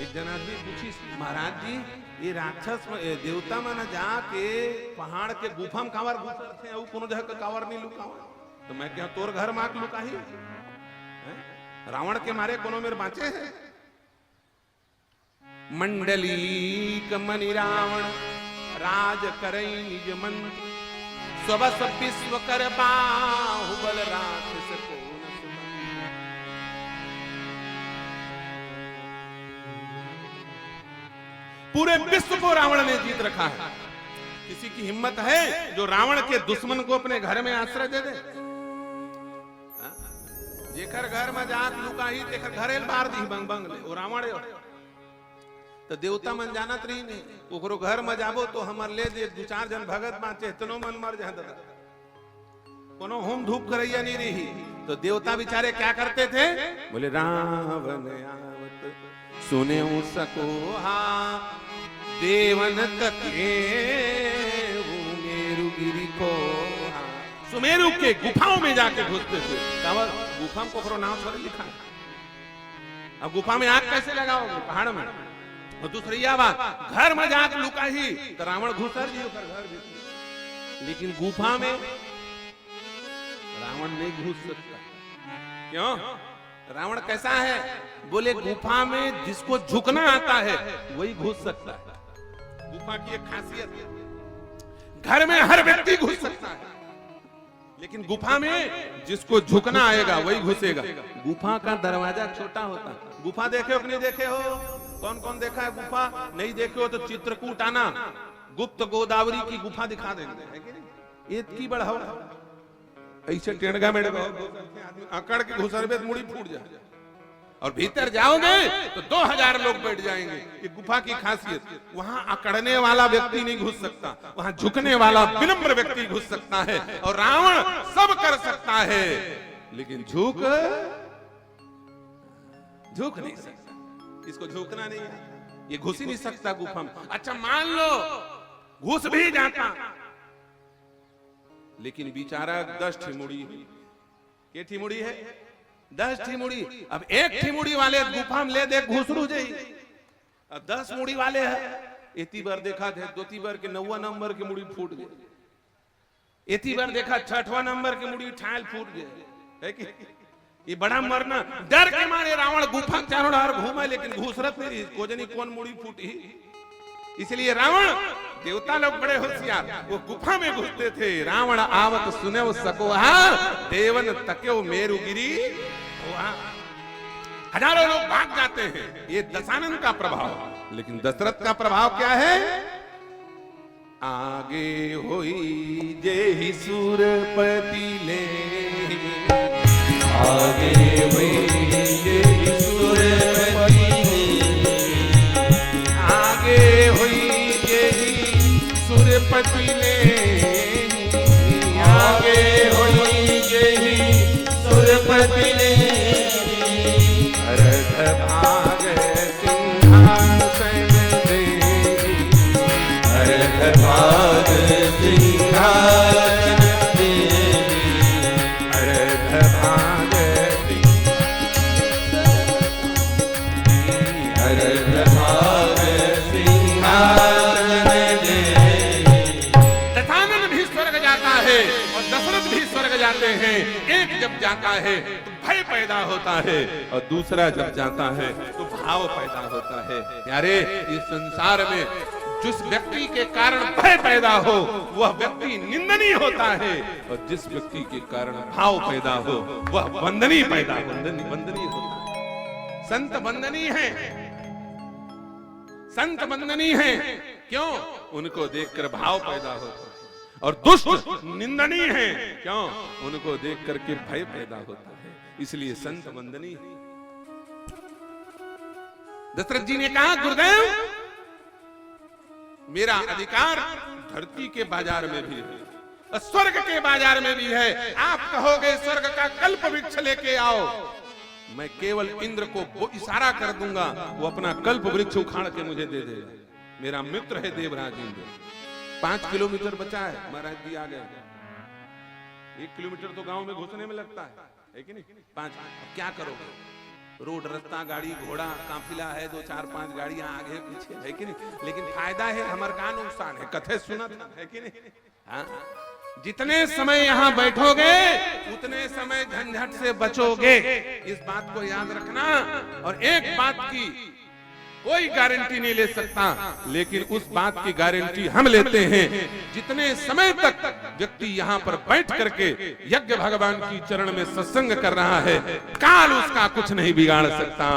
एक जना आदमी पूछी, महाराज जी ये राक्षस देवता मन जाके पहाड़ के गुफा में कावर घुसर थे, और कोनो जगह का कावर नहीं लुकावा, तो मैं क्या तोर घर माक लुकाही? रावण के मारे कोनो मेरे बाँचे हैं? मंडली कमनि रावण राज करई निज मंत्र, स्वबस विश्व कर बाहुबल राक्षस को न सुमंत्र। पूरे विश्व को रावण ने जीत रखा है। किसी की हिम्मत है जो रावण के दुश्मन को अपने घर में आश्रय दे दे? जेकर घर में जात लुकाही तेकर घरे बार दी बंग बंग ले, वो रावण है। तो देवता मन जानत रही नहीं, ओकरो घर में जाबो तो हमर ले दे दो चार जन भगत बाँचे, तनो मन मर जाए दादा, कोनो होम धूप करैया नहीं रही। तो देवता बेचारे क्या करते थे? बोले रावण आवत सुने सको हा देवन तके मेरुगिरी को। सुमेरु के गुफाओं में जाके घुसते थे। गुफा में कोकरो नाम थोड़े लिखा है। अब गुफा में आग कैसे लगाओगे? पहाड़ में। और दूसरी बात, घर में जाके लुका ही तो रावण घुसर जी घर भी, लेकिन गुफा में रावण नहीं घुस सकता। क्यों? रावण कैसा है? बोले गुफा में जिसको झुकना आता है वही घुस सकता है। गुफा की एक खासियत है, घर में हर व्यक्ति घुस सकता है, लेकिन गुफा में जिसको झुकना आएगा वही घुसेगा। गुफा का दरवाजा छोटा होता है। गुफा देखे हो कि नहीं देखे हो? कौन कौन देखा है गुफा? नहीं देखे हो तो चित्रकूट आना, गुप्त गोदावरी की गुफा दिखा देंगे, है कि नहीं? इतनी बड़ा हो, ऐसे टेढ़गा मेढ़गा अकड़ के घुसरबे मुड़ी फूट जाए, और भीतर जाओगे तो 2000 लोग बैठ जाएंगे। ये गुफा की खासियत। वहां अकड़ने वाला व्यक्ति नहीं घुस सकता, वहां झुकने वाला विनम्र व्यक्ति घुस सकता है। और रावण सब कर सकता है, लेकिन झुक नहीं सकता। इसको झुकना नहीं है, ये घुस ही नहीं सकता गुफा में। अच्छा मान लो घुस भी जाता, लेकिन बेचारा 10 ठिमुड़ी, के ठिमुड़ी है? 10 ठिमुड़ी। अब एक ठिमुड़ी वाले गुफा में ले दे घुसरू जाई, अब 10 मुड़ी वाले है। इतनी बार देखा थे, 2 बार के 9वां नंबर की मुड़ी फूट गई, इतनी बार देखा 6वां नंबर की मुड़ी ठाल फूट गई, है कि? ये बड़ा मरना डर के मारे रावण गुफा चारों ओर घूमा, लेकिन घुसरत नहीं, कोजनी कौन मुड़ी फूटी। इसलिए रावण, देवता लोग बड़े होशियार, वो गुफा में घुसते थे। रावण आवत सुने सको हा देवन तक्यो मेरुगिरी। हजारों लोग भाग जाते हैं, ये दशानन का प्रभाव। लेकिन दशरथ का प्रभाव क्या है? आगे होई जेहि सूरपति ले, आगे हुई जेहि सूरपति ले, आगे हुई जेहि सूरपति ले, आगे हुई जेहि सूरपति ले। अर्ध भाग सिंहासन देहि, अर्ध भाग सिंहासन देहि, अर्ध भाग सिंहासन देहि। दशानन भी स्वर्ग जाता है और दशरथ भी स्वर्ग जाते हैं। एक जब जाता है तो भय पैदा होता है, और दूसरा जब जाता है तो भाव पैदा होता है। यारे इस संसार में जिस व्यक्ति के कारण भय पैदा हो वह व्यक्ति निंदनीय होता है, और जिस व्यक्ति के कारण भाव पैदा हो वह वंदनीय वंदनीय होता है। संत वंदनीय है, संत वंदनीय है। क्यों? उनको देखकर भाव पैदा होता है। और दुष्ट निंदनीय है। क्यों? उनको देख करके भय पैदा होता है। इसलिए संत वंदनीय है। दशरथ जी ने कहा, गुरुदेव मेरा अधिकार धरती के बाजार में भी है, स्वर्ग के बाजार में भी है। आप कहोगे स्वर्ग का कल्प वृक्ष लेके आओ, मैं केवल इंद्र को वो इशारा कर दूंगा, वो अपना कल्प वृक्ष उखाड़ के मुझे दे देगा। मेरा मित्र है देवराज इंद्र। 5 किलोमीटर बचा है, महाराज जी आ गए। 1 किलोमीटर तो गांव में घुसने में लगता है कि नहीं? 5। क्या करोगे? रोड रास्ता गाड़ी घोड़ा काफिला है, 2 4 5 गाड़ियां आगे पीछे है कि नहीं, लेकिन फायदा है हमार का नुकसान है, कथे सुना है कि नहीं। हाँ? जितने समय यहाँ बैठोगे उतने समय झंझट से बचोगे, इस बात को याद रखना। और एक बात की कोई गारंटी नहीं ले सकता, लेकिन उस बात की गारंटी हम लेते हैं, जितने समय तक व्यक्ति यहाँ पर बैठ करके यज्ञ भगवान की चरण में सत्संग कर रहा है, काल उसका कुछ नहीं बिगाड़ सकता।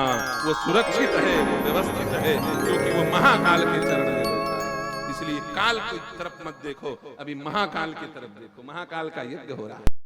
वो सुरक्षित है, वो व्यवस्थित है, क्योंकि वो महाकाल के चरण में बैठा है। इसलिए काल की तरफ मत देखो, अभी महाकाल की तरफ देखो, महाकाल का यज्ञ हो रहा है।